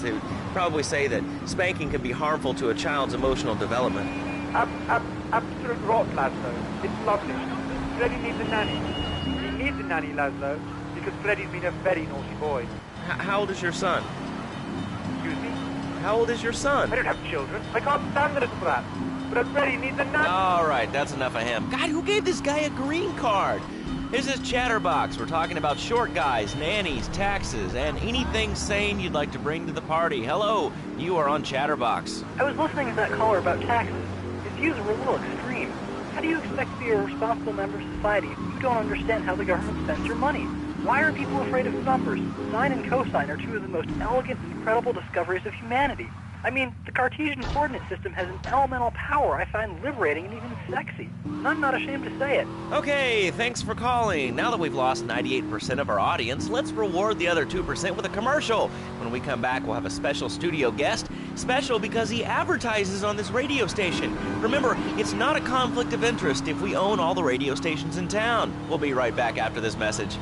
They would probably say that spanking can be harmful to a child's emotional development. Absolute rot, Laszlo. It's lovely. Freddy needs a nanny. He needs a nanny, Laszlo, because Freddy's been a very naughty boy. How old is your son? Excuse me? How old is your son? I don't have children. I can't stand the little brat. But Freddy needs a nanny. All right, that's enough of him. God, who gave this guy a green card? Here's his chatterbox. We're talking about short guys, nannies, taxes, and anything sane you'd like to bring to the party. Hello, you are on Chatterbox. I was listening to that caller about taxes. His views were a little extreme. How do you expect to be a responsible member of society if you don't understand how the government spends your money? Why are people afraid of numbers? Sine and cosine are two of the most elegant and incredible discoveries of humanity. I mean, the Cartesian coordinate system has an elemental power I find liberating and even sexy. And I'm not ashamed to say it. Okay, thanks for calling. Now that we've lost 98% of our audience, let's reward the other 2% with a commercial. When we come back, we'll have a special studio guest. Special because he advertises on this radio station. Remember, it's not a conflict of interest if we own all the radio stations in town. We'll be right back after this message.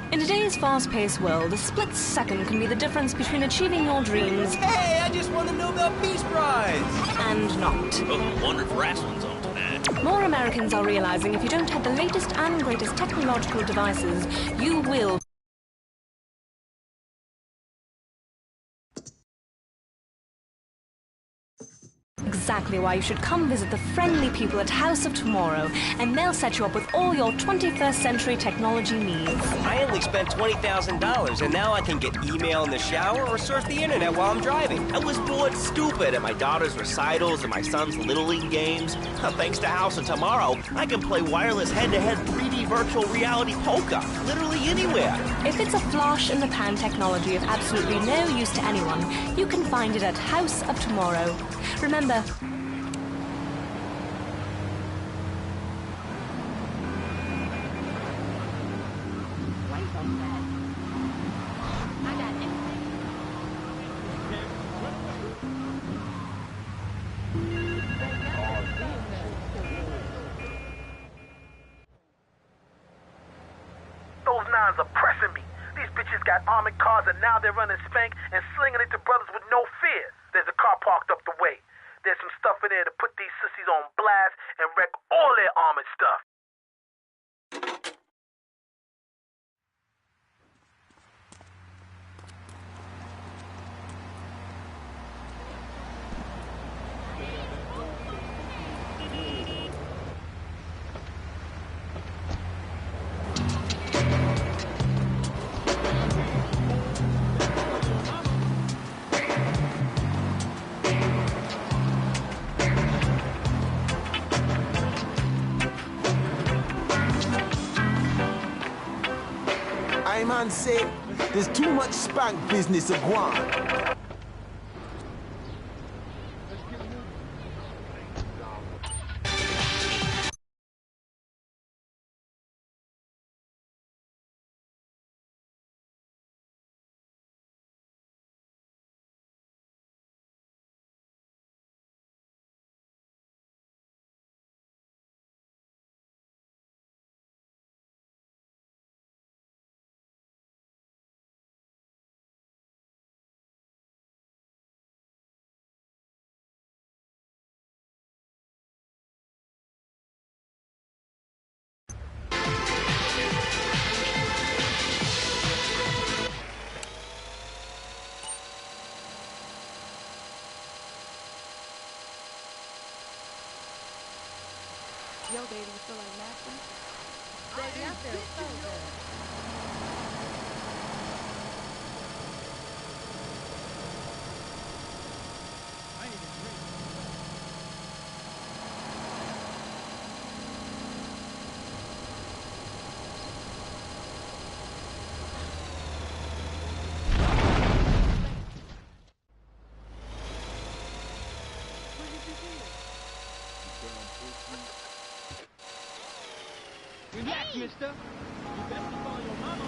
In today's fast-paced world, a split second can be the difference between achieving your dreams... Hey, I just won the Nobel Peace Prize! ...and not. Oh, wonder if wrestling's on tonight. More Americans are realizing if you don't have the latest and greatest technological devices, you will... Exactly why you should come visit the friendly people at House of Tomorrow, and they'll set you up with all your 21st century technology needs. I only spent $20,000, and now I can get email in the shower or surf the internet while I'm driving. I was bored stupid at my daughter's recitals and my son's Little League games. Thanks to House of Tomorrow, I can play wireless head-to-head 3D virtual reality poker, literally anywhere. If it's a flash-in-the-pan technology of absolutely no use to anyone, you can find it at House of Tomorrow. Remember, Those nines are pressing me. These bitches got armored cars and now they're running spank and slinging it to brothers with no fear. There's a car parked up the way. There's some stuff in there to put these sissies on blast and wreck all their armored stuff. Man say there's too much spank business a gwan. Yo, baby, you feel like maxing? Baby, I feel so good. Relax, mister. You best to call your mama.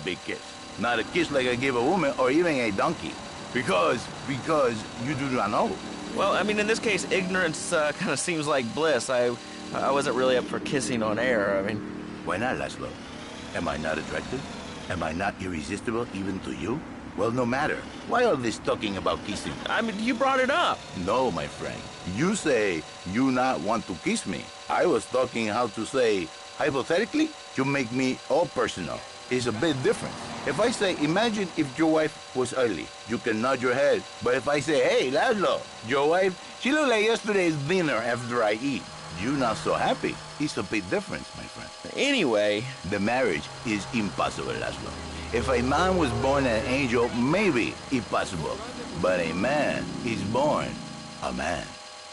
Big kiss. Not a kiss like I give a woman or even a donkey. Because you do not know. Well, I mean, in this case, ignorance kind of seems like bliss. I wasn't really up for kissing on air. I mean... Why not, Laszlo? Am I not attractive? Am I not irresistible even to you? Well, no matter. Why all this talking about kissing? I mean, you brought it up. No, my friend. You say you not want to kiss me. I was talking how to say, hypothetically, you make me all personal. It's a bit different. If I say, imagine if your wife was early, you can nod your head. But if I say, hey, Laszlo, your wife, she looked like yesterday's dinner after I eat. You not so happy. It's a big difference, my friend. Anyway. The marriage is impossible, Laszlo. If a man was born an angel, maybe it's possible. But a man is born a man.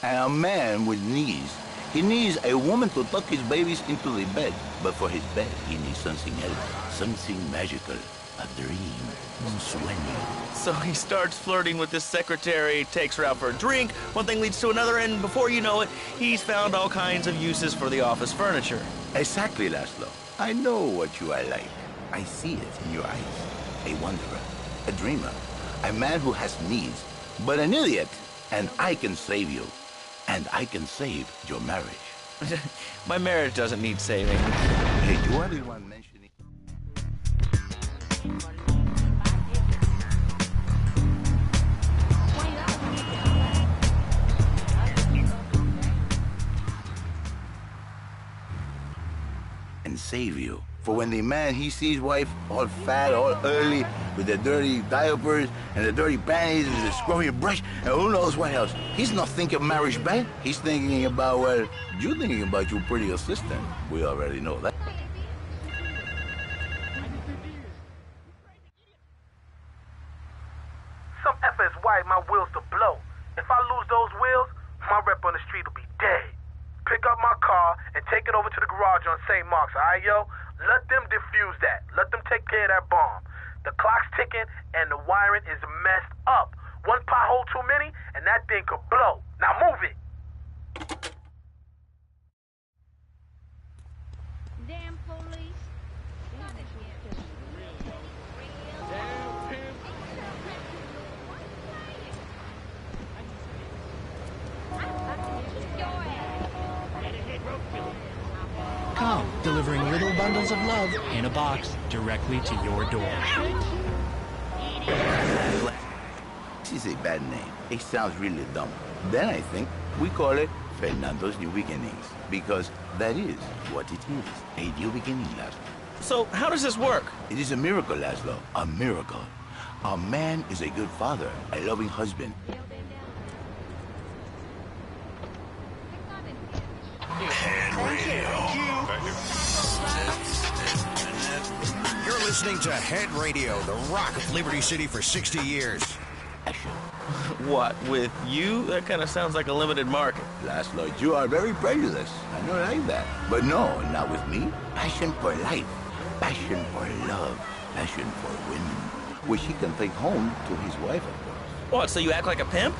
And a man with needs. He needs a woman to tuck his babies into the bed. But for his bed, he needs something else. Something magical. A dream. Un sueño. So he starts flirting with his secretary, takes her out for a drink, one thing leads to another, and before you know it, he's found all kinds of uses for the office furniture. Exactly, Laszlo. I know what you are like. I see it in your eyes. A wanderer, a dreamer, a man who has needs, but an idiot. And I can save you. And I can save your marriage. My marriage doesn't need saving. Hey, you are the one mentioning... and save you. For when the man, he sees wife all fat, all early, with the dirty diapers and the dirty panties and the scrubby brush and who knows what else. He's not thinking marriage bad. He's thinking about, well, you're thinking about your pretty assistant. We already know that. Some effort is wired my wheels to blow. If I lose those wheels, my rep on the street will be dead. Pick up my car and take it over to the garage on St. Mark's, all right, yo? Let them defuse that. Let them take care of that bomb. The clock's ticking and the wiring is messed up. One pothole too many and that thing could blow. Now move it. Damn police. Come, delivering little bundles of love in a box directly to your door. This is a bad name. It sounds really dumb. Then I think we call it Fernando's New Beginnings, because that is what it is, a new beginning, Laszlo. So how does this work? It is a miracle, Laszlo, a miracle. A man is a good father, a loving husband. You're listening to Head Radio, the rock of Liberty City for 60 years. What, with you? That kind of sounds like a limited market. Laszlo, you are very prejudiced. I don't like that. But no, not with me. Passion for life. Passion for love. Passion for women. Which he can take home to his wife, of course. What, so you act like a pimp?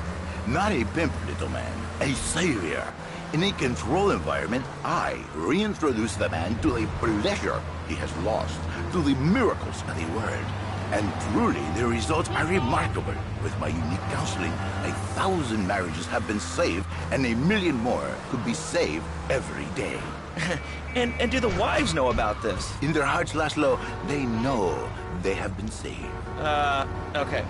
Not a pimp, little man. A savior. In a controlled environment, I reintroduce the man to the pleasure he has lost, to the miracles of the world. And truly, the results are remarkable. With my unique counseling, 1,000 marriages have been saved, and 1 million more could be saved every day. And do the wives know about this? In their hearts, Laszlo, they know they have been saved. Okay.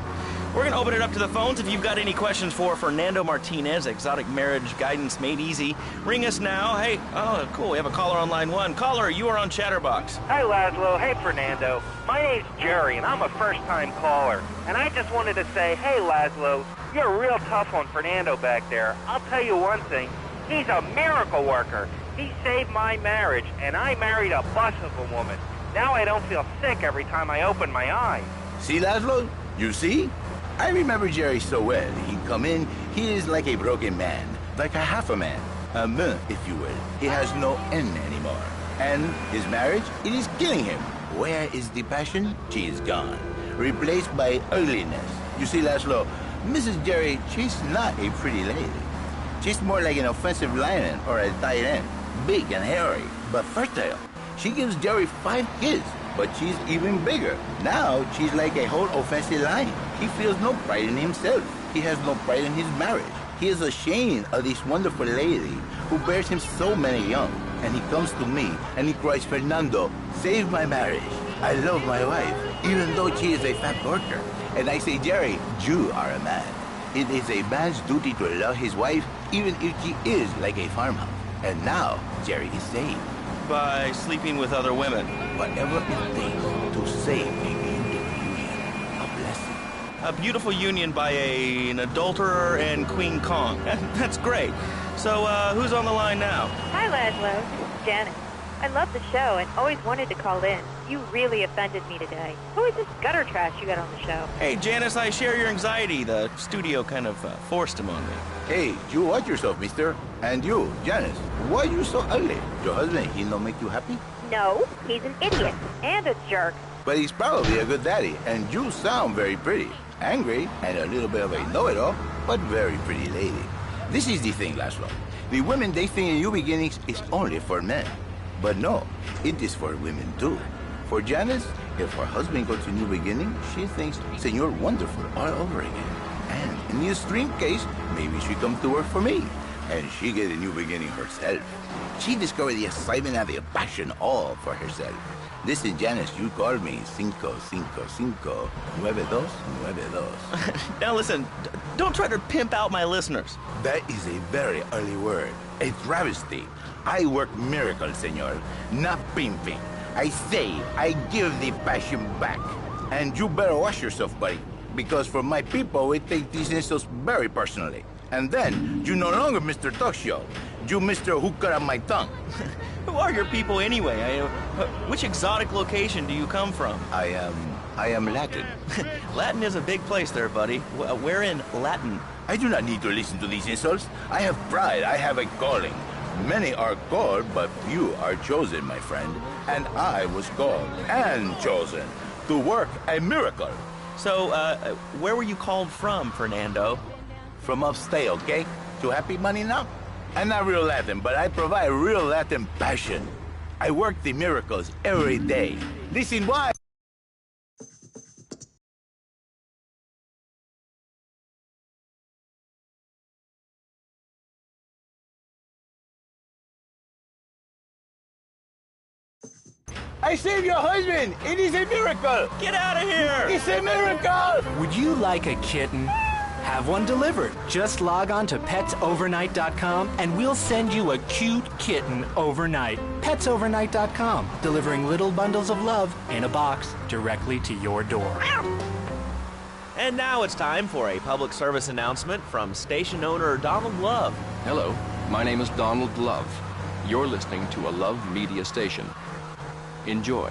We're going to open it up to the phones. If you've got any questions for Fernando Martinez, Exotic Marriage Guidance Made Easy, ring us now. Hey, oh, cool, we have a caller on line 1. Caller, you are on Chatterbox. Hi, Laszlo. Hey, Fernando. My name's Jerry, and I'm a first-time caller. And I just wanted to say, hey, Laszlo, you're a real tough one, Fernando back there. I'll tell you one thing. He's a miracle worker. He saved my marriage, and I married a bus of a woman. Now I don't feel sick every time I open my eyes. See, Laszlo? You see? I remember Jerry so well. He'd come in, he is like a broken man, like a half a man. A man, if you will. He has no end anymore. And his marriage, it is killing him. Where is the passion? She is gone. Replaced by ugliness. You see, Laszlo, Mrs. Jerry, she's not a pretty lady. She's more like an offensive lion or a tight end. Big and hairy, but fertile. She gives Jerry 5 kids, but she's even bigger. Now, she's like a whole offensive lion. He feels no pride in himself. He has no pride in his marriage. He is ashamed of this wonderful lady who bears him so many young. And he comes to me and he cries, Fernando, save my marriage. I love my wife, even though she is a fat worker. And I say, Jerry, you are a man. It is a man's duty to love his wife, even if she is like a farmhouse. And now, Jerry is saved. By sleeping with other women. Whatever it takes to save a beautiful union. A blessing. A beautiful union by an adulterer and Queen Kong. That's great. So, who's on the line now? Hi, Laszlo. This is Janet. I love the show and always wanted to call in. You really offended me today. Who is this gutter trash you got on the show? Hey, Janice, I share your anxiety. The studio kind of forced him on me. Hey, you watch yourself, mister. And you, Janice, why you so ugly? Your husband, he don't make you happy? No, he's an idiot and a jerk. But he's probably a good daddy, and you sound very pretty. Angry, and a little bit of a know-it-all, but very pretty lady. This is the thing, Laszlo. The women they think in new beginnings is only for men. But no, it is for women too. For Janice, if her husband goes to new beginning, she thinks Senor Wonderful all over again. And in the extreme case, maybe she comes to work for me. And she get a new beginning herself. She discovered the excitement and the passion all for herself. Listen, Janice, you called me 555 9292. Now listen, don't try to pimp out my listeners. That is a very early word. A travesty. I work miracles, senor, not pimping. I say, I give the passion back. And you better watch yourself, buddy, because for my people, we take these insults very personally. And then, you no longer Mr. Talk Show. You Mr. Who Cut Out My Tongue. Who are your people anyway? Which exotic location do you come from? I am Latin. Latin is a big place there, buddy. Where in Latin? I do not need to listen to these insults. I have pride. I have a calling. Many are called, but few are chosen, my friend. And I was called and chosen to work a miracle. So, where were you called from, Fernando? From upstate, okay? To Happy Money now? I'm not real Latin, but I provide real Latin passion. I work the miracles every day. Listen why. I saved your husband! It is a miracle! Get out of here! It's a miracle! Would you like a kitten? Have one delivered. Just log on to petsovernight.com and we'll send you a cute kitten overnight. Petsovernight.com, delivering little bundles of love in a box directly to your door. And now it's time for a public service announcement from station owner Donald Love. Hello, my name is Donald Love. You're listening to a Love Media station. Enjoy.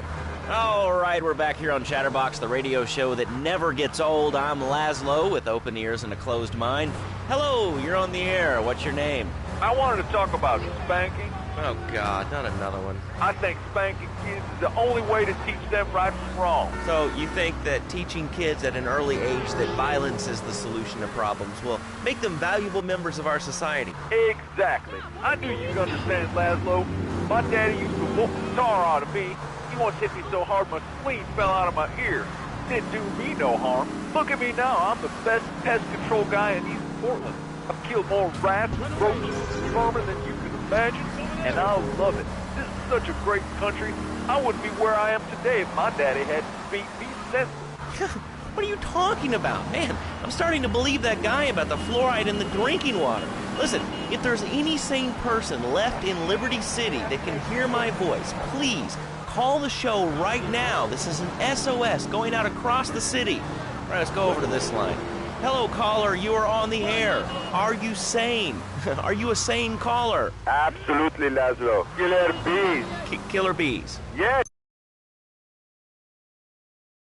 All right, we're back here on Chatterbox, the radio show that never gets old. I'm Laszlo with open ears and a closed mind. Hello, you're on the air. What's your name? I wanted to talk about spanking. Oh, God, not another one. I think spanking kids is the only way to teach them right from wrong. So you think that teaching kids at an early age that violence is the solution to problems will make them valuable members of our society? Exactly. I knew you'd understand, Laszlo. My daddy used to whoop the tar out of me. He once hit me so hard my spleen fell out of my ear. Didn't do me no harm. Look at me now. I'm the best pest control guy in East Portland. I've killed more rats, roaches, and vermin than you can imagine, and I love it. This is such a great country. I wouldn't be where I am today if my daddy hadn't beat me senseless. What are you talking about? Man, I'm starting to believe that guy about the fluoride in the drinking water. Listen, if there's any sane person left in Liberty City that can hear my voice, please call the show right now. This is an SOS going out across the city. All right, let's go over to this line. Hello, caller. You are on the air. Are you sane? Are you a sane caller? Absolutely, Laszlo. Killer bees. Killer bees. Yes.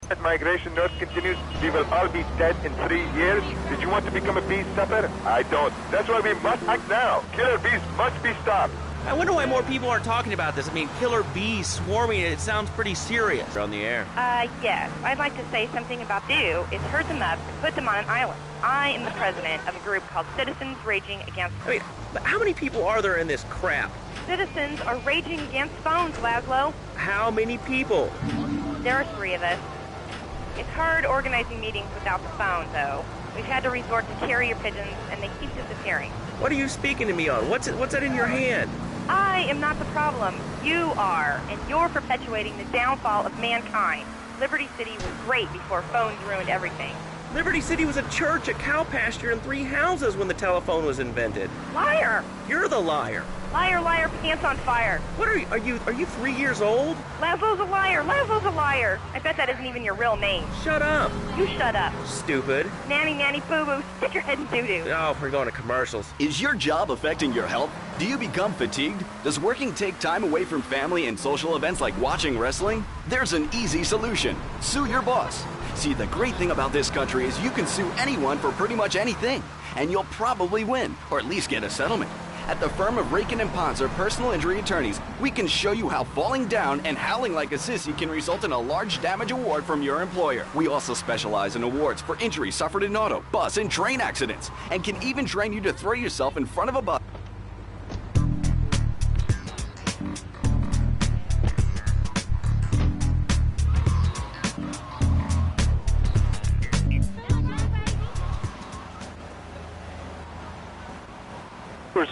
As migration north continues, we will all be dead in 3 years. Did you want to become a bee stopper? I don't. That's why we must act now. Killer bees must be stopped. I wonder why more people aren't talking about this. I mean, killer bees swarming, it sounds pretty serious. You're on the air. Yes. I'd like to say something about do is herd them up and put them on an island. I am the president of a group called Citizens Raging Against... I mean, how many people are there in this crap? Citizens are raging against phones, Laszlo. How many people? There are 3 of us. It's hard organizing meetings without the phone, though. We've had to resort to carrier pigeons, and they keep disappearing. What are you speaking to me on? What's that in your hand? I am not the problem. You are, and you're perpetuating the downfall of mankind. Liberty City was great before phones ruined everything. Liberty City was a church, a cow pasture, and 3 houses when the telephone was invented. Liar! You're the liar. Liar, liar, pants on fire. What are you? Are you 3 years old? Laszlo's a liar. Laszlo's a liar. I bet that isn't even your real name. Shut up. You shut up. Stupid. Nanny, nanny, boo-boo. Stick your head in doo-doo. Oh, we're going to commercials. Is your job affecting your health? Do you become fatigued? Does working take time away from family and social events like watching wrestling? There's an easy solution. Sue your boss. See, the great thing about this country is you can sue anyone for pretty much anything, and you'll probably win, or at least get a settlement. At the firm of Rakin & Ponzer Personal Injury Attorneys, we can show you how falling down and howling like a sissy can result in a large damage award from your employer. We also specialize in awards for injuries suffered in auto, bus, and train accidents, and can even train you to throw yourself in front of a bus.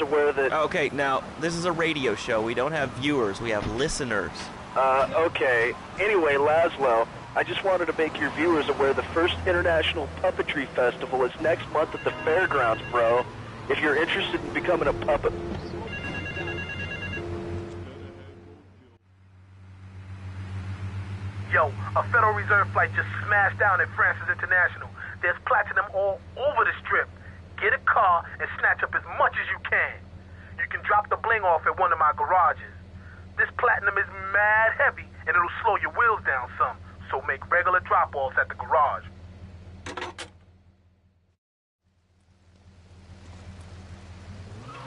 Aware that... Okay, now, this is a radio show. We don't have viewers. We have listeners. Okay. Anyway, Laszlo, I just wanted to make your viewers aware the first International Puppetry Festival is next month at the fairgrounds, bro. If you're interested in becoming a puppet... Yo, a Federal Reserve flight just smashed down at Francis International. There's platinum all over the strip. Get a car and snatch up as much as you can. You can drop the bling off at one of my garages. This platinum is mad heavy, and it'll slow your wheels down some, so make regular drop-offs at the garage.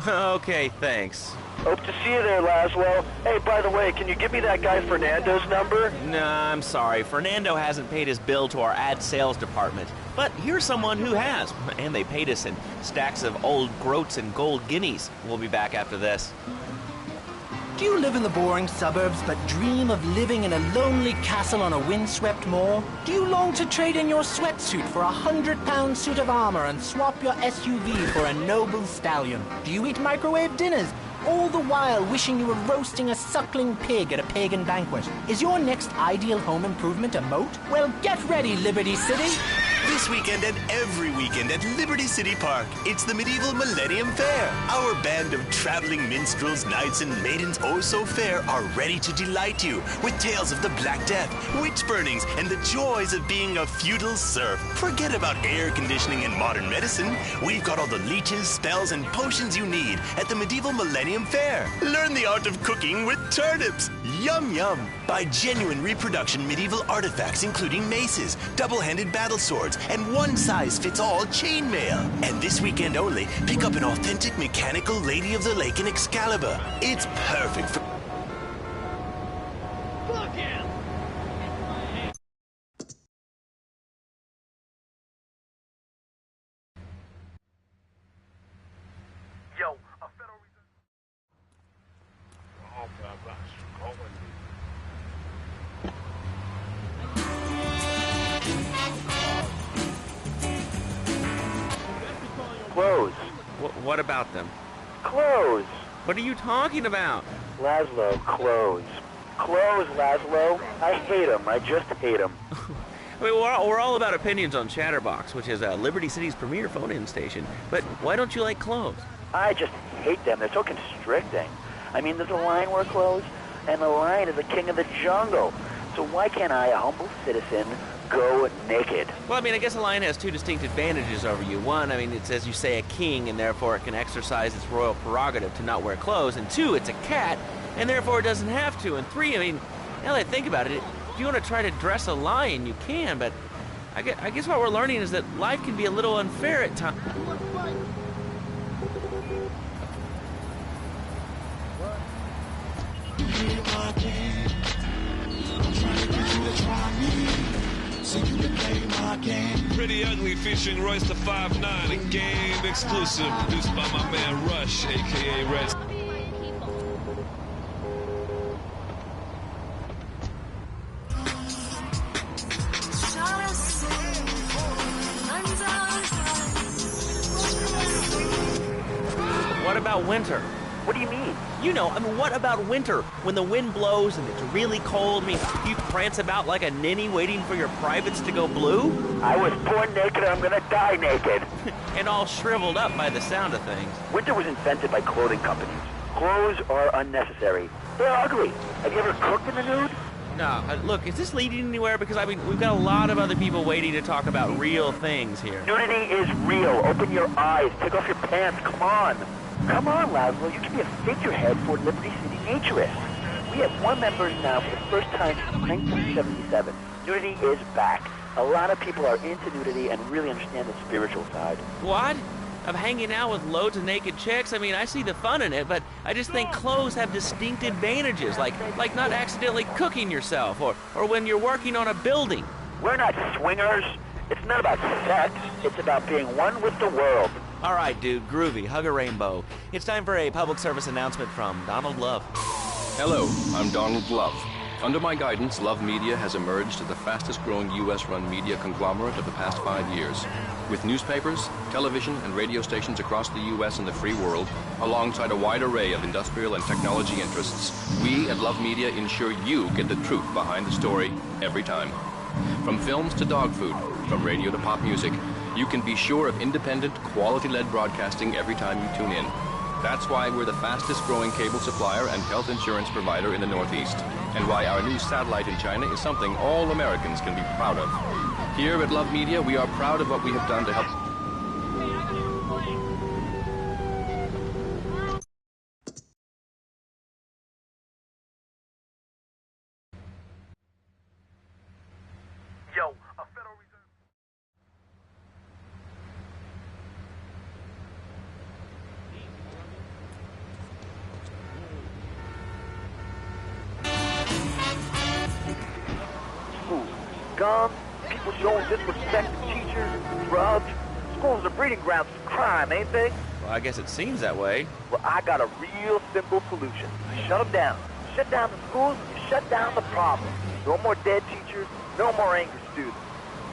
Okay, thanks. Hope to see you there, Laszlo. Hey, by the way, can you give me that guy Fernando's number? Nah, I'm sorry. Fernando hasn't paid his bill to our ad sales department. But here's someone who has, and they paid us in stacks of old groats and gold guineas. We'll be back after this. Do you live in the boring suburbs but dream of living in a lonely castle on a windswept moor? Do you long to trade in your sweatsuit for a 100-pound suit of armor and swap your SUV for a noble stallion? Do you eat microwave dinners, all the while wishing you were roasting a suckling pig at a pagan banquet? Is your next ideal home improvement a moat? Well, get ready, Liberty City! This weekend and every weekend at Liberty City Park, it's the Medieval Millennium Fair. Our band of traveling minstrels, knights, and maidens oh so fair are ready to delight you with tales of the Black Death, witch burnings, and the joys of being a feudal serf. Forget about air conditioning and modern medicine. We've got all the leeches, spells, and potions you need at the Medieval Millennium Fair. Learn the art of cooking with turnips. Yum yum. Buy genuine reproduction medieval artifacts including maces, double-handed battle swords, and one-size-fits-all chainmail. And this weekend only, pick up an authentic mechanical Lady of the Lake in Excalibur. It's perfect for... Yo, a Federal Reserve... Clothes. What about them? Clothes. What are you talking about? Laszlo, clothes. Clothes, Laszlo. I hate them. I just hate them. I mean, we're all about opinions on Chatterbox, which is Liberty City's premier phone-in station. But why don't you like clothes? I just hate them. They're so constricting. I mean, there's a line wear clothes, and the lion is the king of the jungle. So why can't I, a humble citizen, go naked? Well, I mean, I guess a lion has two distinct advantages over you. One, I mean, it's, as you say, a king, and therefore it can exercise its royal prerogative to not wear clothes. And two, it's a cat, and therefore it doesn't have to. And three, I mean, now that I think about it, if you want to try to dress a lion, you can, but I guess what we're learning is that life can be a little unfair at times. Pretty Ugly featuring Royce the 5'9", a game exclusive produced by my man Rush, aka Red. What about winter? What do you mean? You know, I mean, what about winter? When the wind blows and it's really cold, I mean, you prance about like a ninny waiting for your privates to go blue? I was born naked, I'm gonna die naked. And all shriveled up by the sound of things. Winter was invented by clothing companies. Clothes are unnecessary. They're ugly. Have you ever cooked in the nude? No, look, is this leading anywhere? Because, I mean, we've got a lot of other people waiting to talk about real things here. Nudity is real. Open your eyes. Take off your pants. Come on. Come on, Laszlo. You can be a figurehead for Liberty City Naturists. We have one member now for the first time since 1977. Nudity is back. A lot of people are into nudity and really understand the spiritual side. What? Of hanging out with loads of naked chicks? I mean, I see the fun in it, but I just think clothes have distinct advantages, like not accidentally cooking yourself, or when you're working on a building. We're not swingers. It's not about sex. It's about being one with the world. All right, dude, groovy. Hug a rainbow. It's time for a public service announcement from Donald Love. Hello, I'm Donald Love. Under my guidance, Love Media has emerged as the fastest-growing U.S.-run media conglomerate of the past 5 years. With newspapers, television, and radio stations across the U.S. and the free world, alongside a wide array of industrial and technology interests, we at Love Media ensure you get the truth behind the story every time. From films to dog food, from radio to pop music, you can be sure of independent, quality-led broadcasting every time you tune in. That's why we're the fastest-growing cable supplier and health insurance provider in the Northeast, and why our new satellite in China is something all Americans can be proud of. Here at Love Media, we are proud of what we have done to help. Yo, a Federal Reserve. Guns, people showing disrespect to teachers, drugs. Schools are breeding grounds for crime, ain't they? Well, I guess it seems that way. Well, I got a real simple solution. Shut them down. Shut down the schools, and you shut down the problem. No more dead teachers, no more angry students.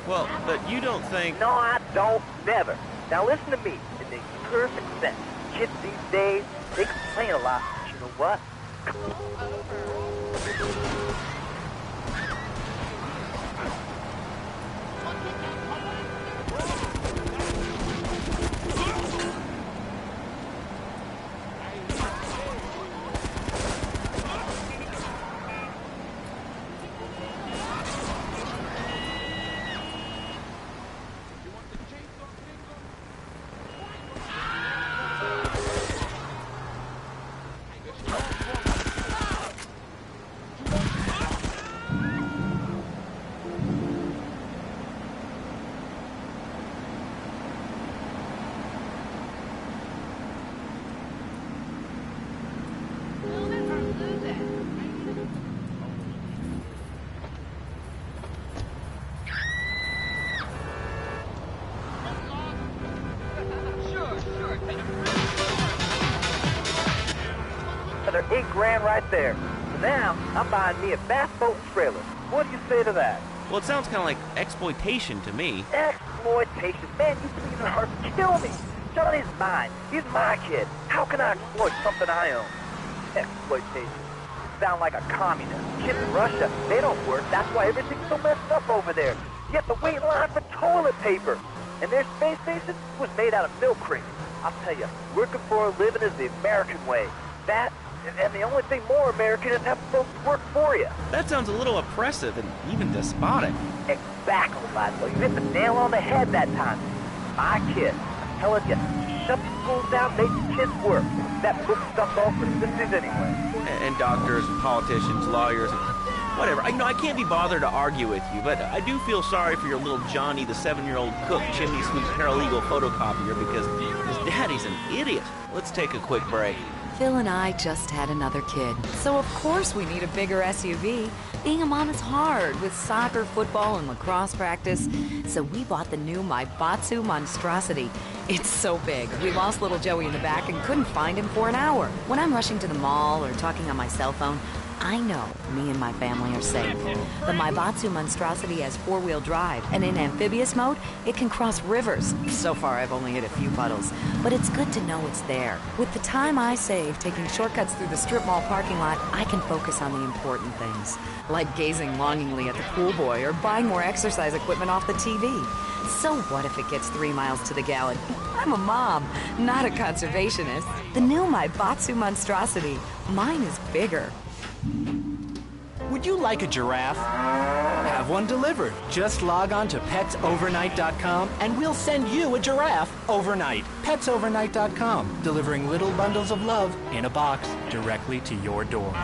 Well, but you don't think... No, I don't. Never. Now listen to me. It makes perfect sense. Kids these days, they complain a lot, but you know what? Another $8,000 right there. So now, I'm buying me a bass boat and trailer. What do you say to that? Well, it sounds kind of like exploitation to me. Exploitation? Man, you please are kill me. Johnny's mine. He's my kid. How can I exploit something I own? Exploitation. You sound like a communist. Kids in Russia, they don't work. That's why everything's so messed up over there. You have to wait in line for toilet paper. And their space station was made out of milk crates. I'll tell you, working for a living is the American way. That, and the only thing more American is having folks work for you. That sounds a little oppressive and even despotic. Exactly, Laszlo. You hit the nail on the head that time. My kid, I'm telling you, shut the schools down, make the kids work. That book stuff all for sisters anyway. And doctors and politicians, lawyers, and whatever. I can't be bothered to argue with you, but I do feel sorry for your little Johnny, the 7-year-old cook chimney sweep paralegal photocopier, because his daddy's an idiot. Let's take a quick break. Phil and I just had another kid, so of course we need a bigger SUV. Being a mom is hard with soccer, football, and lacrosse practice, so we bought the new Maibatsu Monstrosity. It's so big, we lost little Joey in the back and couldn't find him for an hour. When I'm rushing to the mall or talking on my cell phone, I know me and my family are safe. The Maibatsu Monstrosity has 4-wheel drive, and in amphibious mode, it can cross rivers. So far, I've only hit a few puddles, but it's good to know it's there. With the time I save taking shortcuts through the strip mall parking lot, I can focus on the important things, like gazing longingly at the pool boy or buying more exercise equipment off the TV. So what if it gets 3 miles to the gallon? I'm a mom, not a conservationist. The new Maibatsu Monstrosity. Mine is bigger. Would you like a giraffe? Have one delivered. Just log on to petsovernight.com and we'll send you a giraffe overnight. Petsovernight.com, delivering little bundles of love in a box directly to your door.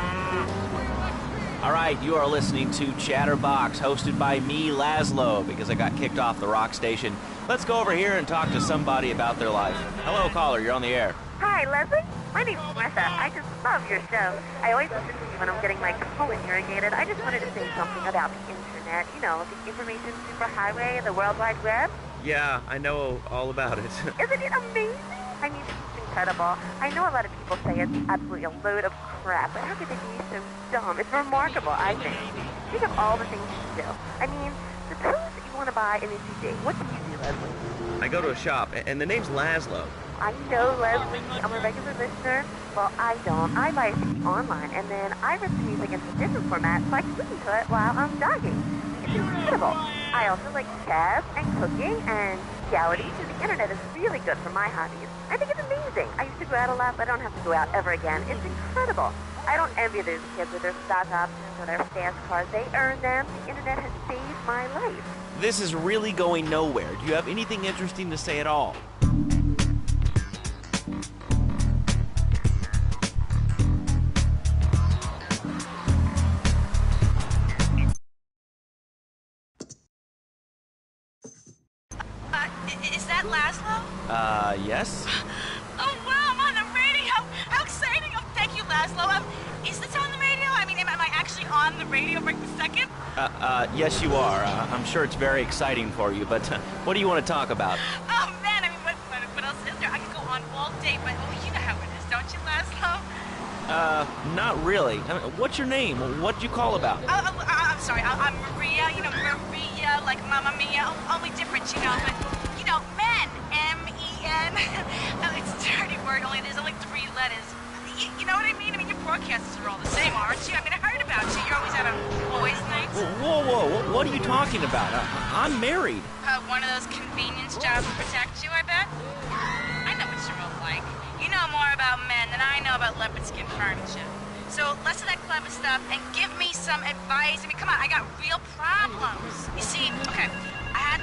All right, you are listening to Chatterbox, hosted by me, Laszlo, because I got kicked off the rock station. Let's go over here and talk to somebody about their life. Hello, caller, you're on the air. Hi, Leslie. My name's Martha. I just love your show. I always listen to you when I'm getting my colon irrigated. I just wanted to say something about the internet. You know, the information superhighway and the World Wide Web. Yeah, I know all about it. Isn't it amazing? I mean, it's incredible. I know a lot of people say it's absolutely a load of crap, but how could they be so dumb? It's remarkable, I think. Think of all the things you do. I mean, suppose that you want to buy an CD. What do you do, Leslie? I go to a shop, and the name's Laszlo. I know, Leslie. I'm a regular listener. Well, I don't. I buy a CD online, and then I rip the music into a different format so I can listen to it while I'm jogging. It's incredible. I also like chess and cooking and reality, so the internet is really good for my hobbies. I think it's amazing. I used to go out a lot, but I don't have to go out ever again. It's incredible. I don't envy those kids with their stock options or their fast cars. They earn them. The internet has saved my life. This is really going nowhere. Do you have anything interesting to say at all? Is that Laszlo? Yes? Oh, wow, I'm on the radio. How exciting. Oh, thank you, Laszlo. Is this on the radio? I mean, am I actually on the radio right this second? Yes, you are. I'm sure it's very exciting for you, but what do you want to talk about? Oh, man, I mean, what else is there? I could go on all day, but you know how it is, don't you, Laszlo? Not really. What's your name? What'd you call about? I'm sorry. I'm Maria, you know, Maria, like Mamma Mia, only different, you know, but, you know, men, M-E-N. It's a dirty word, there's only 3 letters. You know what I mean? I mean, your broadcasters are all the same, aren't you? I mean, I heard about you. You're always out on boys' nights. Whoa, what are you talking about? I'm married. One of those convenience jobs to protect you, I bet? I know what you're all like. You know more about men than I know about leopard skin furniture. So less of that clever stuff and give me some advice. I mean, come on, I got real problems. You see, okay, I had...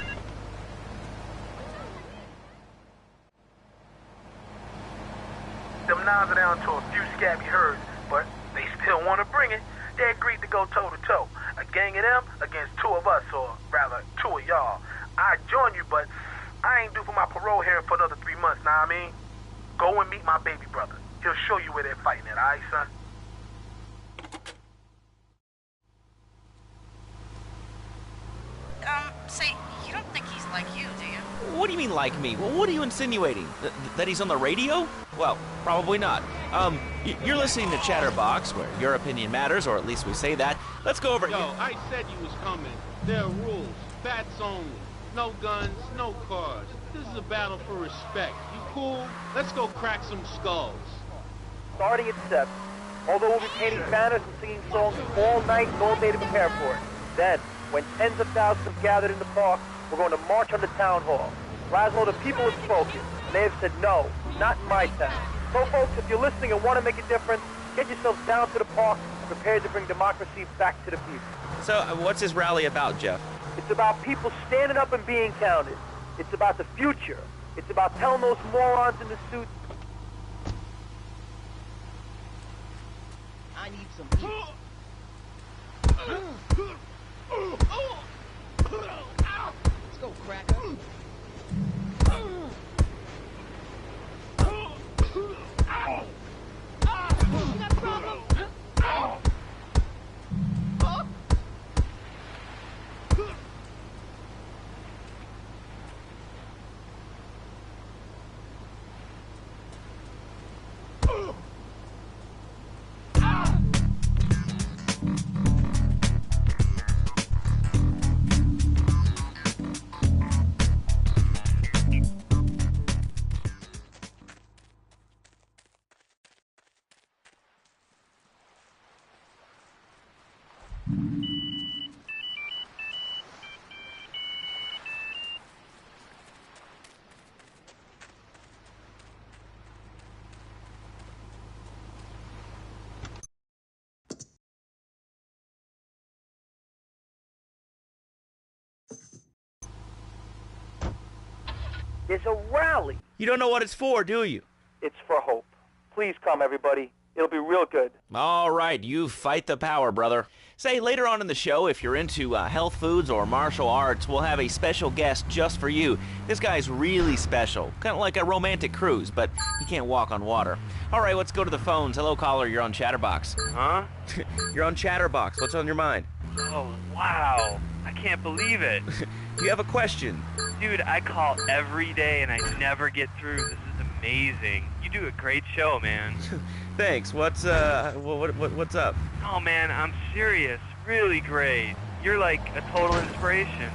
Them nines are down to a few scabby herds, but they still want to bring it. They agreed to go toe-to-toe. A gang of them against 2 of us, or rather, 2 of y'all. I'd join you, but I ain't due for my parole hearing for another 3 months, know what I mean? Go and meet my baby brother. He'll show you where they're fighting at, all right, son? Say, you don't think he's like you, do you? What do you mean like me? Well, what are you insinuating? That he's on the radio? Well, probably not. You're listening to Chatterbox, where your opinion matters, or at least we say that. Let's go over... Yo, I said you was coming. There are rules. Bats only. No guns, no cars. This is a battle for respect. You cool? Let's go crack some skulls. Starting at 7. Although we'll be painting banners and singing songs all night and all day to prepare for it. Then, When tens of thousands have gathered in the park, we're going to march on the town hall. Laszlo, the people have spoken, and they have said no, not in my town. So, folks, if you're listening and want to make a difference, get yourselves down to the park and prepare to bring democracy back to the people. So, what's this rally about, Jeff? It's about people standing up and being counted. It's about the future. It's about telling those morons in the suits. I need some Let's go, cracker. You got a problem? There's a rally. You don't know what it's for, do you? It's for hope. Please come, everybody. It'll be real good. All right, you fight the power, brother. Say, later on in the show, if you're into health foods or martial arts, we'll have a special guest just for you. This guy's really special, kind of like a romantic cruise, but he can't walk on water. All right, let's go to the phones. Hello, caller, you're on Chatterbox. Huh? You're on Chatterbox. What's on your mind? Oh, wow. I can't believe it. Do you have a question? Dude, I call every day and I never get through. This is amazing. You do a great show, man. Thanks. What's up? Oh, man, I'm serious. Really great. You're like a total inspiration.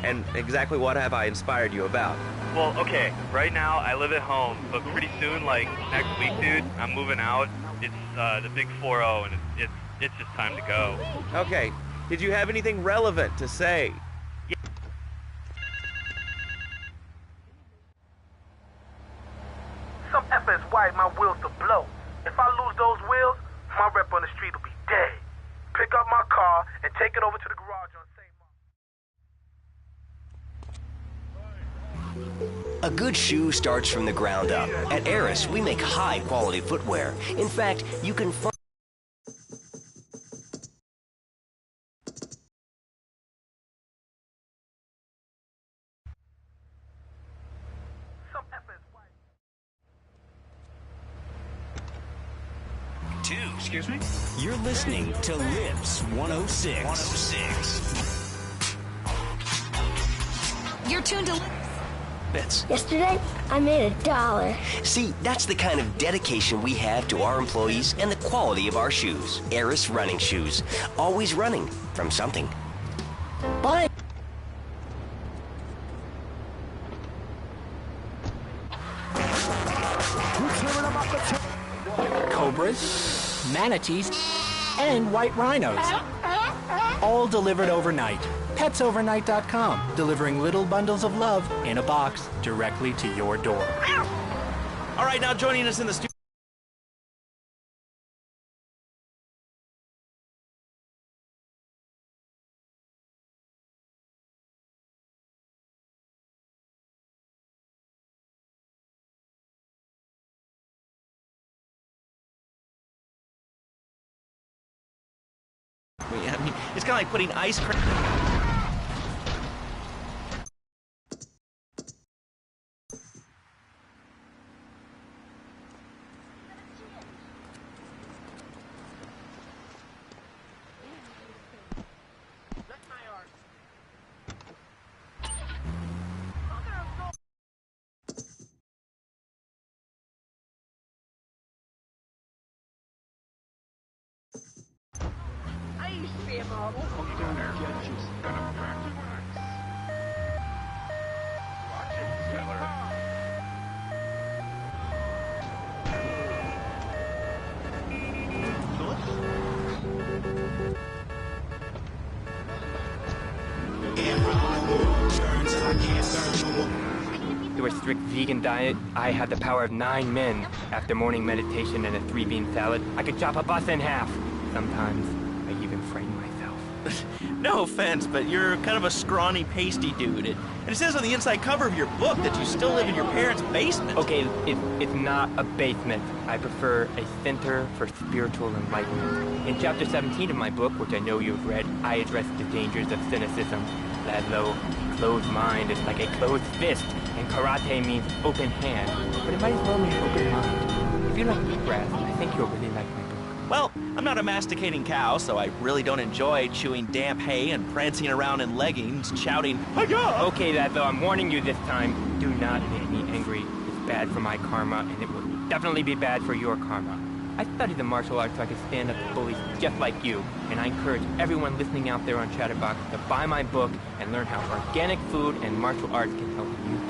And exactly what have I inspired you about? Well, okay, right now I live at home, but pretty soon, like next week, dude, I'm moving out. It's the big 4-0, and it's just time to go. Okay. Did you have anything relevant to say? Some effort is wired my wheels to blow. If I lose those wheels, my rep on the street will be dead. Pick up my car and take it over to the garage on St. Mark. A good shoe starts from the ground up. At Eris, we make high-quality footwear. In fact, you can find... Excuse me? You're listening to Lips 106. 106. You're tuned to Bits. Yesterday, I made $1. See, that's the kind of dedication we have to our employees and the quality of our shoes. Eris running shoes. Always running from something. Bye. Cobras, manatees, and white rhinos. All delivered overnight. PetsOvernight.com, delivering little bundles of love in a box directly to your door. All right, now joining us in the studio. I mean, it's kind of like putting ice cream. I used to be a model. Through a strict vegan diet, I had the power of 9 men. After morning meditation and a 3-bean salad, I could chop a bus in half. Sometimes, I even frighten myself. No offense, but you're kind of a scrawny, pasty dude. And it says on the inside cover of your book that you still live in your parents' basement. Okay, it's not a basement. I prefer a center for spiritual enlightenment. In chapter 17 of my book, which I know you've read, I address the dangers of cynicism. Laszlo, a closed mind is like a closed fist, and karate means open hand. But it might as well mean open mind. If you like bluegrass, I think you'll really like my book. Well, I'm not a masticating cow, so I really don't enjoy chewing damp hay and prancing around in leggings, shouting, "Hi-ya!" Okay, Laszlo, I'm warning you this time. Do not make me angry. It's bad for my karma, and it will definitely be bad for your karma. I studied the martial arts so I could stand up to bullies just like you, and I encourage everyone listening out there on Chatterbox to buy my book and learn how organic food and martial arts can help you.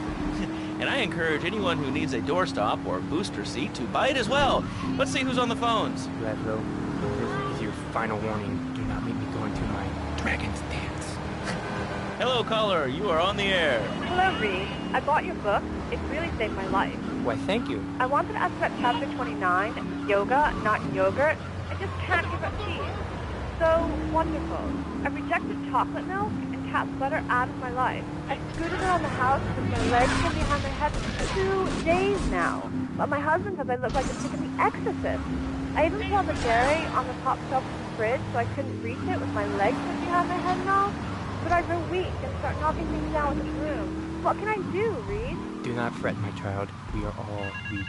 And I encourage anyone who needs a doorstop or booster seat to buy it as well. Let's see who's on the phones. Laszlo, this is your final warning. Do not make me go into my dragon's dance. Hello, caller. You are on the air. Hello, Reed. I bought your book. It really saved my life. Why, thank you. I wanted to ask about chapter 29, yoga, not yogurt. I just can't give up cheese. So wonderful. I rejected chocolate milk and cat's butter out of my life. I scooted around the house with my legs from behind my head for 2 days now. But my husband says I look like the chick in The Exorcist. I even saw the dairy on the top shelf of the fridge, so I couldn't reach it with my legs from behind my head and all. But I grow weak and start knocking things down with a broom. What can I do, Reed? Do not fret, my child. We are all weak.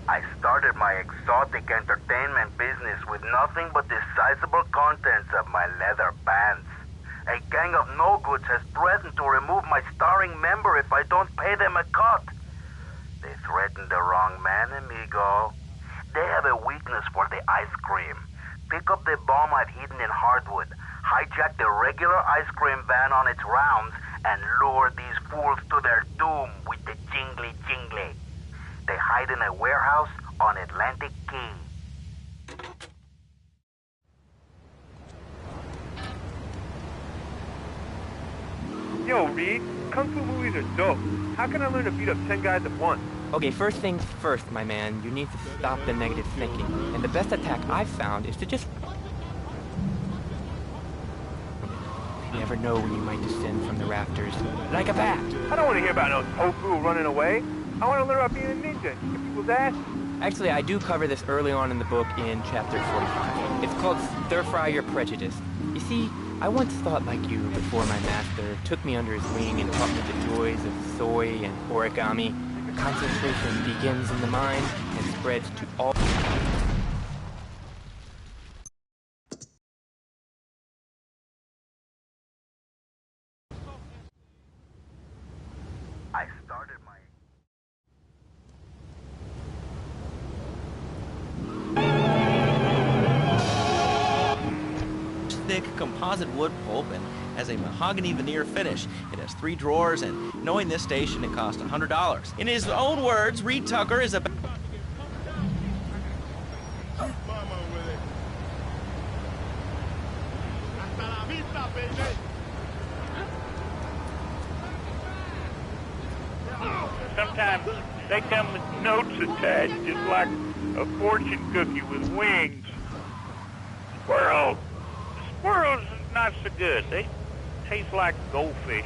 I started my exotic entertainment business with nothing but the sizable contents of my leather pants. A gang of no-goods has threatened to remove my starring member if I don't pay them a cut. They threatened the wrong man, amigo. They have a weakness for the ice cream. Pick up the bomb I've hidden in hardwood, hijack the regular ice cream van on its rounds, and lure these fools to their doom with the jingly-jingly. They hide in a warehouse on Atlantic Key. Yo, Reed, Kung Fu movies are dope. How can I learn to beat up 10 guys at once? Okay, first things first, my man. You need to stop the negative thinking. And the best attack I've found is to just... You never know when you might descend from the rafters. Like a bat! I don't want to hear about no tofu running away. I want to learn about being a ninja and kick people's ass. Actually, I do cover this early on in the book in chapter 45. It's called Stir Fry Your Prejudice. You see, I once thought like you before my master took me under his wing and taught me the joys of soy and origami. Concentration begins in the mind and spreads to all... I started my... Thick composite wood pulp and has a mahogany veneer finish. It has 3 drawers, and knowing this station, it cost $100. In his own words, Reed Tucker is a... Sometimes they come with notes attached, just like a fortune cookie with wings. Squirrels is not so good. They taste like goldfish.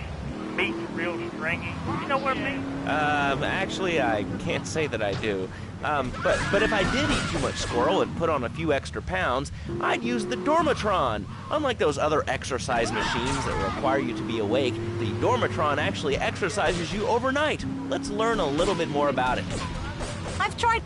Meat's real stringy. You know what I mean? Actually, I can't say that I do. But if I did eat too much squirrel and put on a few extra pounds, I'd use the Dormatron. Unlike those other exercise machines that require you to be awake, the Dormatron actually exercises you overnight. Let's learn a little bit more about it. I've tried...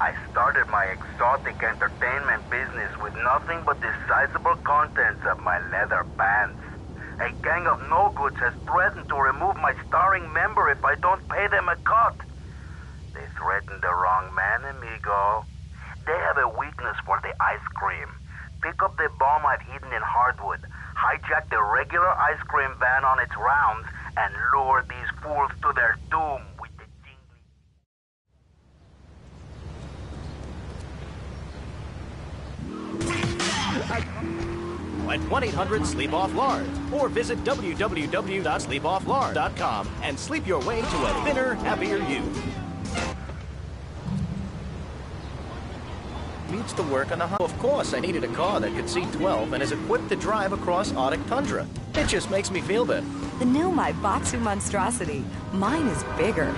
I started my exotic entertainment business with nothing but the sizable contents of my leather pants. A gang of no-goods has threatened to remove my starring member if I don't pay them a cut. They threatened the wrong man, amigo. They have a weakness for the ice cream. pick up the bomb I've hidden in Hardwood, hijack the regular ice cream van on its rounds, and lure these fools to their doom with the at 1-800-SLEEP-OFF-LARD or visit www.sleepofflard.com and sleep your way to a thinner, happier you. Meets the work on a Of course, I needed a car that could seat 12 and is equipped to drive across Arctic tundra. It just makes me feel better. The new Maibatsu monstrosity. Mine is bigger.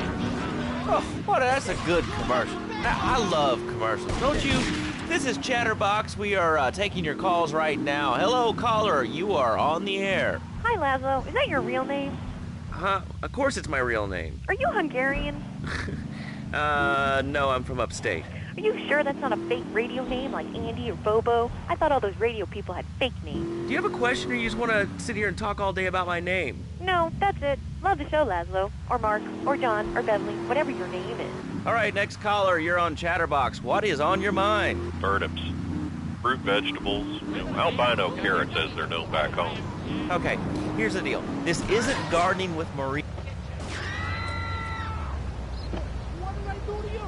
Oh, well, that's a good commercial. I love commercials, don't you? This is Chatterbox. We are taking your calls right now. Hello, caller. You are on the air. Hi, Laszlo. Is that your real name? Huh? Of course it's my real name. Are you Hungarian? No, I'm from upstate. Are you sure that's not a fake radio name like Andy or Bobo? I thought all those radio people had fake names. Do you have a question, or you just want to sit here and talk all day about my name? No, that's it. Love the show, Laszlo. Or Mark, or John, or Beverly, whatever your name is. All right, next caller, you're on Chatterbox. What is on your mind? Turnips, fruit vegetables, albino carrots as they're known back home. Okay, here's the deal. This isn't Gardening with Marie. What did I do to you?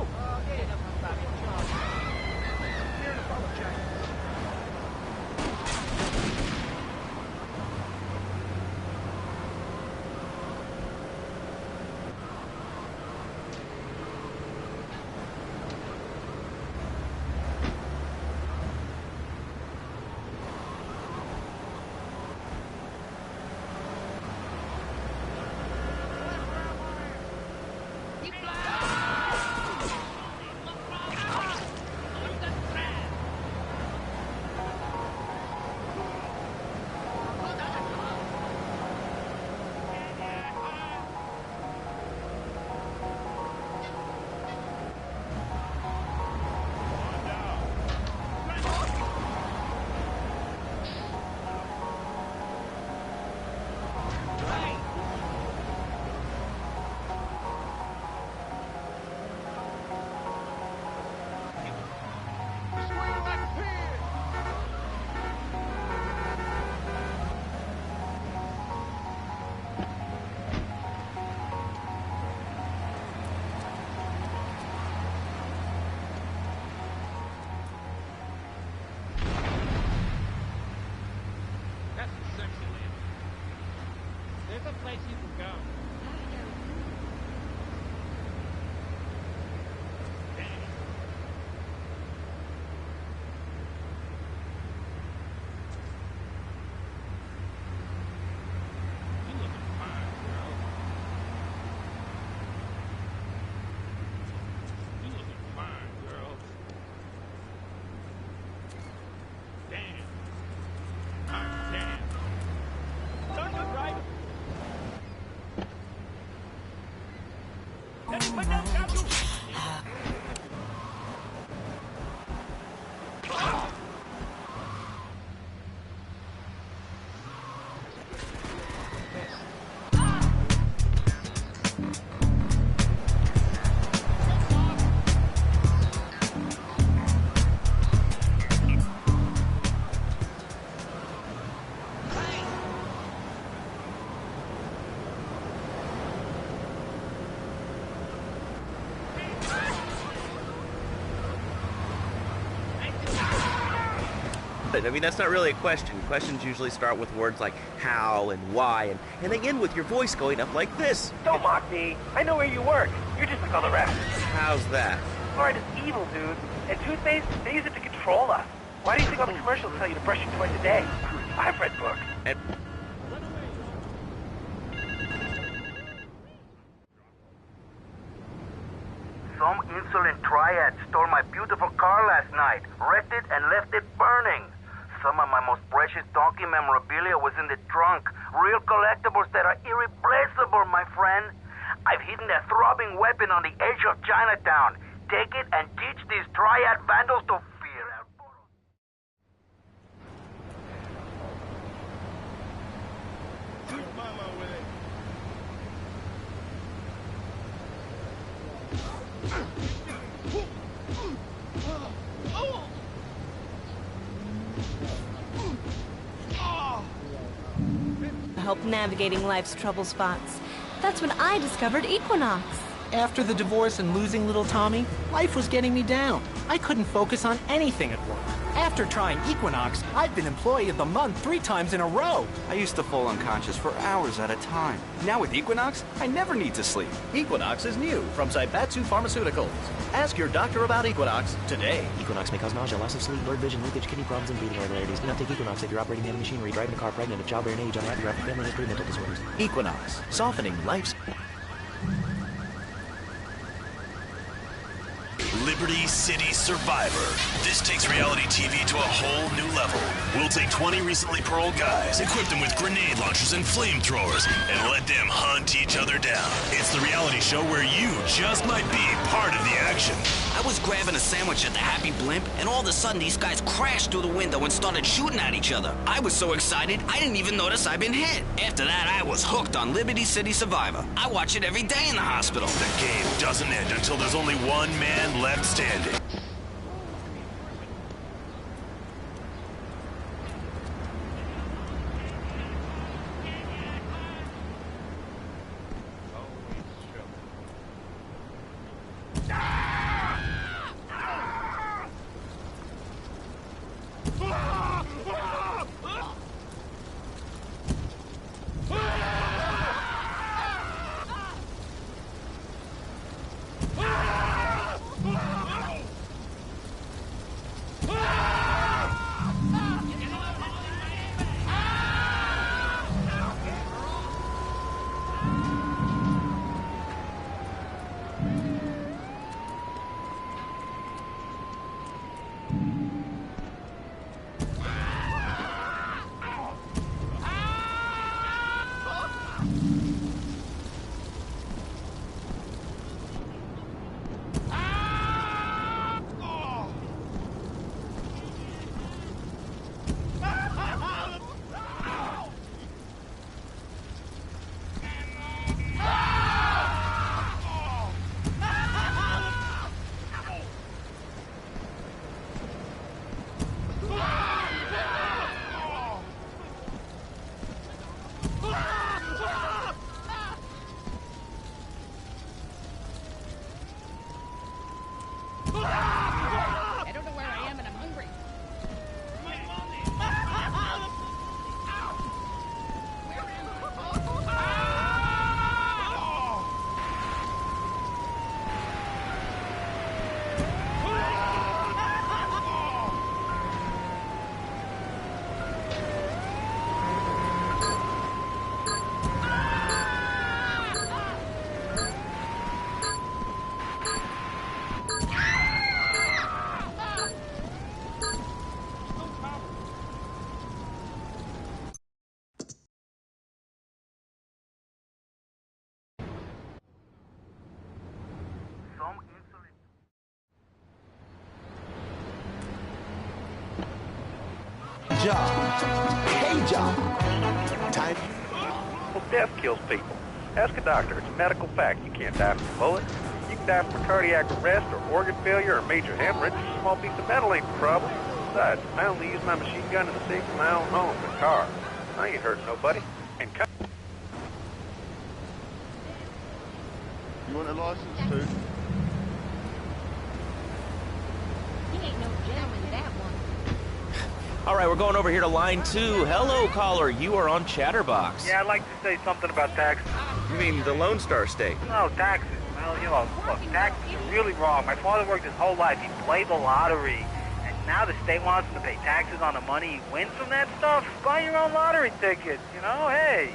There's a place you can go. I mean, that's not really a question. Questions usually start with words like how and why, and they end with your voice going up like this. Don't mock me. I know where you work. You're just like all the rest. How's that? Fluoride is evil, dude. And toothpaste, they use it to control us. Why do you think all the commercials tell you to brush your twice a day? I've read books. And some insolent triad stole my beautiful car last night, wrecked it, and left it burning. Some of my most precious donkey memorabilia was in the trunk. Real collectibles that are irreplaceable, my friend. I've hidden a throbbing weapon on the edge of Chinatown. Take it and teach these triad vandals to fear El Poro. help navigating life's trouble spots. That's when I discovered Equinox. After the divorce and losing little Tommy, life was getting me down. I couldn't focus on anything at work. After trying Equinox, I've been Employee of the Month 3 times in a row. I used to fall unconscious for hours at a time. Now with Equinox, I never need to sleep. Equinox is new from Zaibatsu Pharmaceuticals. Ask your doctor about Equinox today. Equinox may cause nausea, loss of sleep, blurred vision, leakage, kidney problems, and breathing irregularities. Do not take Equinox if you're operating heavy machinery, driving a car, pregnant, of childbearing age, unhappy, or have a family history of mental disorders. Equinox, softening life's... Liberty City Survivor. This takes reality TV to a whole new level. We'll take 20 recently paroled guys, equip them with grenade launchers and flamethrowers, and let them hunt each other down. It's the reality show where you just might be part of the action. I was grabbing a sandwich at the Happy Blimp, and all of a sudden these guys crashed through the window and started shooting at each other. I was so excited, I didn't even notice I'd been hit. After that, I was hooked on Liberty City Survivor. I watch it every day in the hospital. The game doesn't end until there's only one man left standing. I don't know where I am and I'm hungry. Hey, John. Time. Well, death kills people. Ask a doctor. It's a medical fact. You can't die from a bullet. You can die from a cardiac arrest or organ failure or major hemorrhage. A small piece of metal ain't the problem. Besides, I only use my machine gun in the safe of my own home, the car. I ain't hurting nobody. And You want a license too? He ain't no gentleman, that one. All right, we're going over here to line 2. Hello, caller. You are on Chatterbox. Yeah, I'd like to say something about taxes. You mean the Lone Star State? No, taxes. Well, you know, look, taxes are really wrong. My father worked his whole life. He played the lottery. And now the state wants him to pay taxes on the money he wins from that stuff. Buy your own lottery tickets, you know? Hey.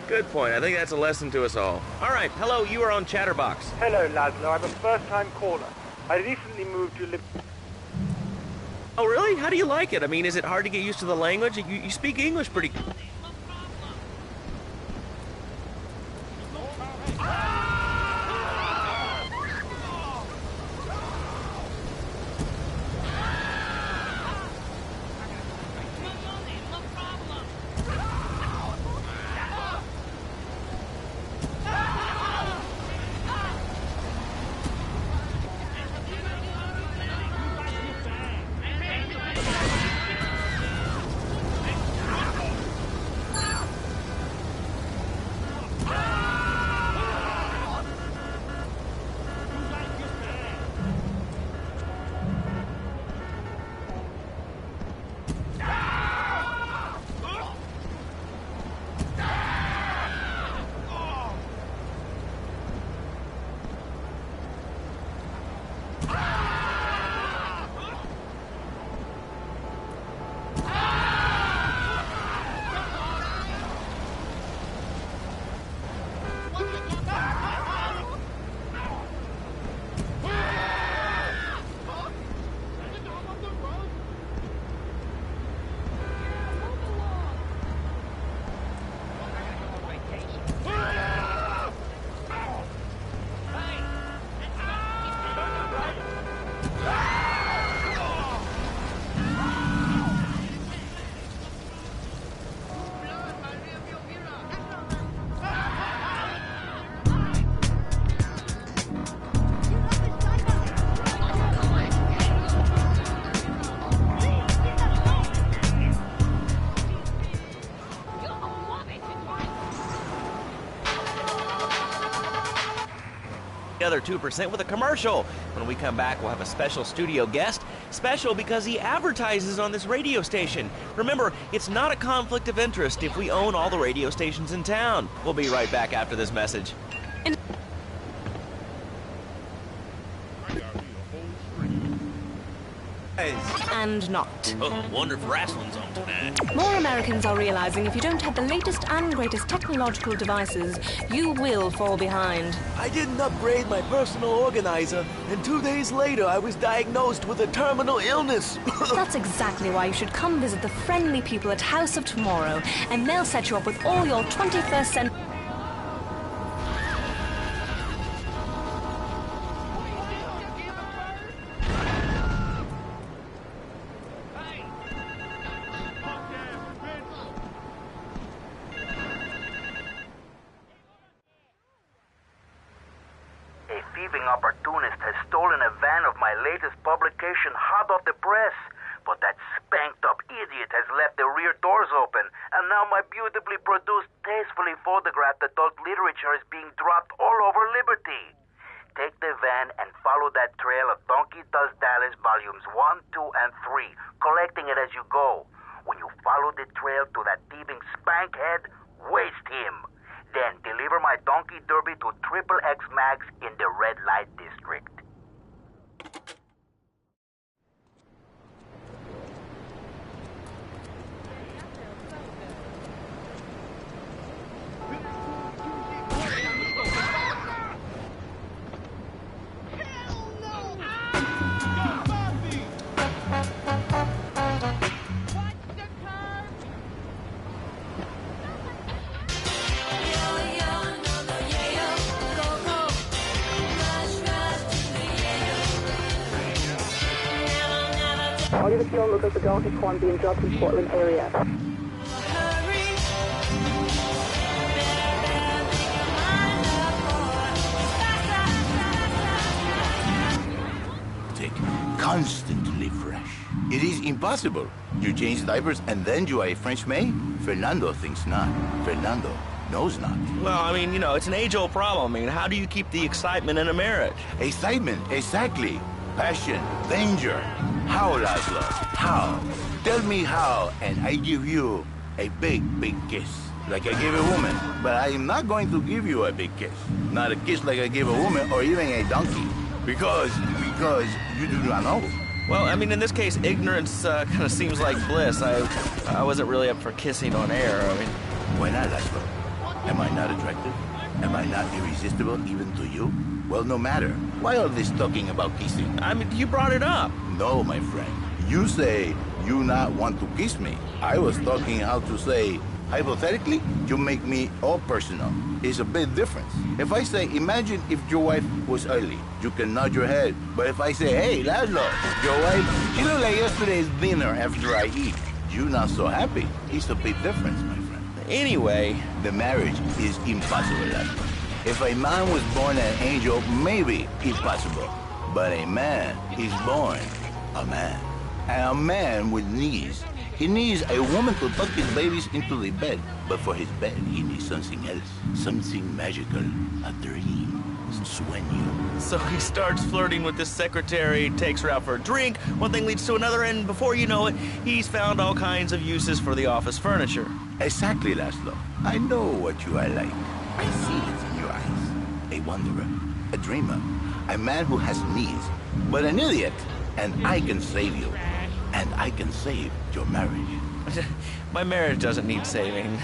Good point. I think that's a lesson to us all. All right, hello. You are on Chatterbox. Hello, Laszlo. I'm a first-time caller. I recently moved to Oh, really? How do you like it? I mean, is it hard to get used to the language? You speak English pretty... the other 2% with a commercial. When we come back, we'll have a special studio guest. Special because he advertises on this radio station. Remember, it's not a conflict of interest if we own all the radio stations in town. We'll be right back after this message. And not. Oh, wonder if wrestling's on tonight. More Americans are realizing if you don't have the latest and greatest technological devices, you will fall behind. I didn't upgrade my personal organizer, and 2 days later I was diagnosed with a terminal illness. That's exactly why you should come visit the friendly people at House of Tomorrow, and they'll set you up with all your 21st century... A thieving opportunist has stolen a van of my latest publication hot off the press. But that spanked-up idiot has left the rear doors open, and now my beautifully produced, tastefully photographed adult literature is being dropped all over Liberty. Take the van and follow that trail of Donkey Does Dallas volumes 1, 2, and 3, collecting it as you go. When you follow the trail to that thieving spankhead, waste him. Then deliver my Donkey Derby to XXX Max in the red light district. All units known look like the Donkey Kong being dropped in Portland area. Constantly fresh. It is impossible. You change diapers and then you are a French maid? Fernando thinks not. Fernando knows not. Well, I mean, you know, it's an age-old problem. I mean, how do you keep the excitement in a marriage? Excitement, exactly. Passion, danger. How, Laszlo? How? Tell me how, and I give you a big, big kiss. Like I give a woman. But I am not going to give you a big kiss. Not a kiss like I give a woman or even a donkey. Because you do not know. Well, I mean, in this case, ignorance kind of seems like bliss. I wasn't really up for kissing on air. I mean, why not, Laszlo? Am I not attractive? Am I not irresistible even to you? Well, no matter. Why all this talking about kissing? I mean, you brought it up. No, my friend. You say you not want to kiss me. I was talking how to say, hypothetically, you make me all personal. It's a big difference. If I say, imagine if your wife was early, you can nod your head. But if I say, hey, Laszlo, your wife, she looked like yesterday's dinner after I eat. You not so happy. It's a big difference, my friend. Anyway, the marriage is impossible, Laszlo. If a man was born an angel, maybe it's possible. But a man is born a man. And a man with knees. He needs a woman to tuck his babies into the bed. But for his bed, he needs something else. Something magical. A dream. Sueño. So he starts flirting with this secretary, takes her out for a drink, one thing leads to another, and before you know it, he's found all kinds of uses for the office furniture. Exactly, Laszlo. I know what you are like. I see it in your eyes. A wanderer. A dreamer. A man who has knees. But an idiot. And I can save you. And I can save your marriage. My marriage doesn't need saving.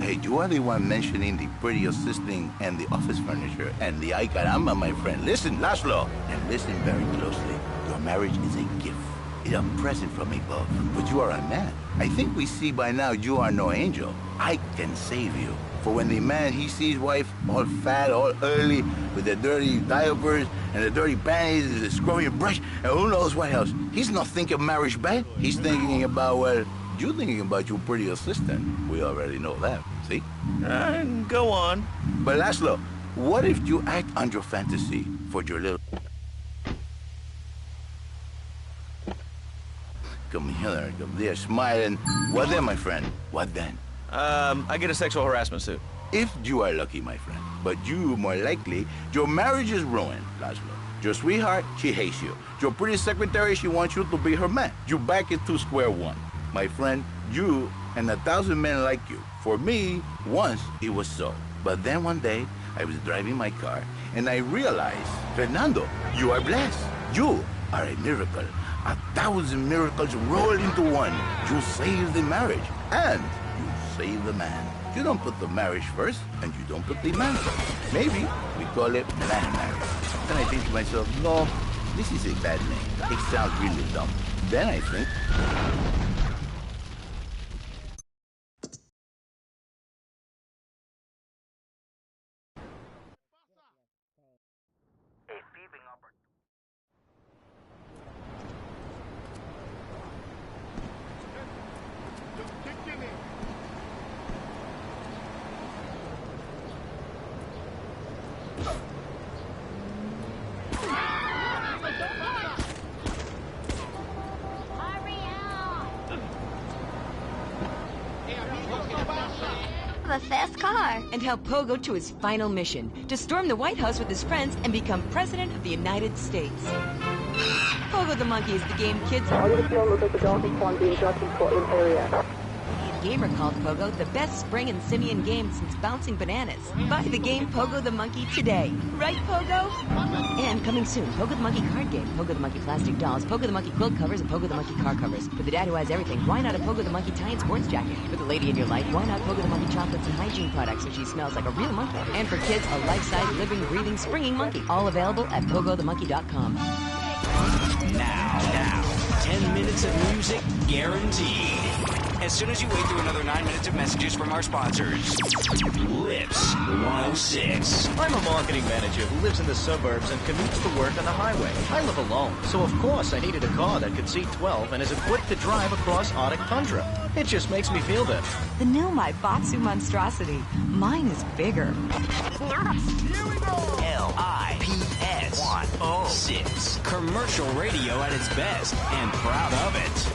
Hey, you are the one mentioning the pretty assisting and the office furniture and the ay caramba, my friend. Listen, Laszlo, and listen very closely. Your marriage is a gift. It's a present from above. But you are a man. I think we see by now you are no angel. I can save you. For when the man, he sees wife all fat, all early, with the dirty diapers and the dirty panties and the scrubby brush, and who knows what else. He's not thinking marriage bad. He's thinking about, well, you're thinking about your pretty assistant. We already know that, see? Go on. But Laszlo, what if you act on your fantasy for your little... Come here, come there, smiling. What then, my friend? What then? I get a sexual harassment suit. If you are lucky, my friend. But you, more likely, your marriage is ruined, Laszlo. Your sweetheart, she hates you. Your pretty secretary, she wants you to be her man. You back it to square one. My friend, you and 1,000 men like you. For me, once it was so. But then one day, I was driving my car, and I realized, Fernando, you are blessed. You are a miracle. 1,000 miracles roll into one. You save the marriage, and you save the man. You don't put the marriage first, and you don't put the man first. Maybe we call it man marriage. Then I think to myself, no, this is a bad name. It sounds really dumb. Then I think... A fast car. And help Pogo to his final mission, to storm the White House with his friends and become President of the United States. Pogo the Monkey is the game kids... Audio film looks like the Donkey Kong being dropped in Portland area. Gamer called Pogo the best spring and simian game since bouncing bananas. Buy the game Pogo the Monkey today. Right, Pogo? And coming soon, Pogo the Monkey card game, Pogo the Monkey plastic dolls, Pogo the Monkey quilt covers, and Pogo the Monkey car covers. For the dad who has everything, why not a Pogo the Monkey tie-in sports jacket? For the lady in your life, why not Pogo the Monkey chocolates and hygiene products so she smells like a real monkey? And for kids, a life-size, living, breathing, springing monkey. All available at PogoTheMonkey.com. Now, 10 minutes of music guaranteed. As soon as you wait through another 9 minutes of messages from our sponsors. Lips 106. I'm a marketing manager who lives in the suburbs and commutes to work on the highway. I live alone, so of course I needed a car that could seat 12 and is equipped to drive across Arctic tundra. It just makes me feel better. The new Maibatsu monstrosity. Mine is bigger. Here we go. LIPS 106. Commercial radio at its best and proud of it.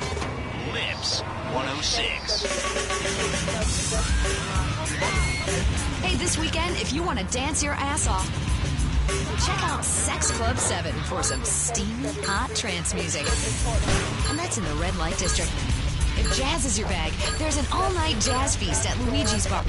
Lips 106. Hey, this weekend, if you want to dance your ass off, check out Sex Club 7 for some steamy, hot trance music. And that's in the Red Light District. If jazz is your bag, there's an all-night jazz feast at Luigi's Bar.